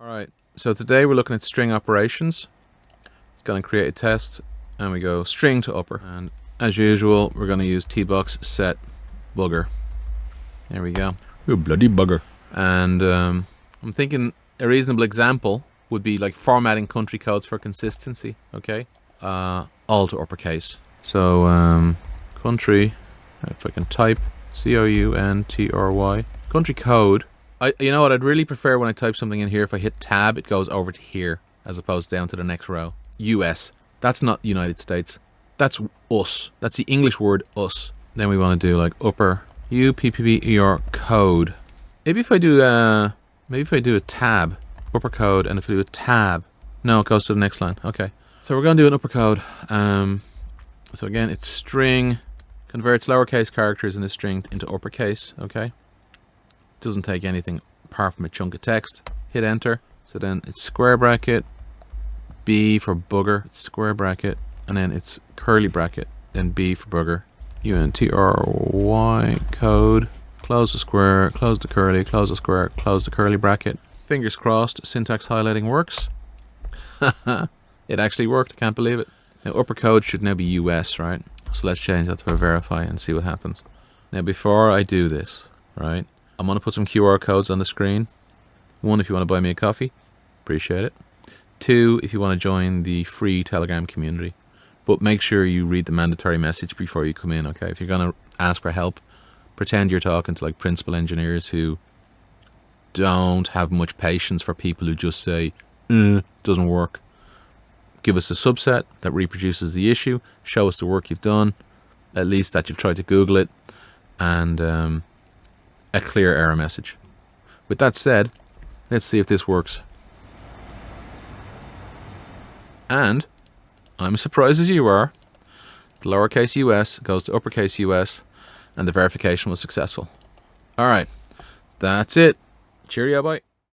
Alright, so today we're looking at string operations. It's going to create a test, and we go string to upper. And as usual, we're going to use tbox set bugger. There we go. You bloody bugger. And I'm thinking a reasonable example would be like formatting country codes for consistency. Okay, all to uppercase. So country, if I can type country, country code. You know what, I'd really prefer when I type something in here, if I hit tab, it goes over to here, as opposed down to the next row. US. That's not United States. That's us. That's the English word us. Then we want to do like upper upper code. Maybe if I do a tab, upper code, and if I do a tab, no, it goes to the next line. Okay. So we're going to do an upper code. So again, it's string, converts lowercase characters in the string into uppercase. Okay. Doesn't take anything apart from a chunk of text. Hit enter. So then it's square bracket, B for bugger, it's square bracket, and then it's curly bracket, then B for bugger, UNTRY code, close the square, close the curly, close the square, close the curly bracket. Fingers crossed, syntax highlighting works. It actually worked, I can't believe it. Now upper code should now be US, right? So let's change that to a verify and see what happens. Now before I do this, right, I'm going to put some QR codes on the screen. One, if you want to buy me a coffee, appreciate it. Two, if you want to join the free Telegram community. But make sure you read the mandatory message before you come in, okay? If you're going to ask for help, pretend you're talking to like principal engineers who don't have much patience for people who just say, doesn't work. Give us a subset that reproduces the issue. Show us the work you've done. At least that you've tried to Google it. And a clear error message. With that said, let's see if this works. And I'm as surprised as you are. The lowercase US goes to uppercase US, and the verification was successful. Alright, that's it. Cheerio, bye.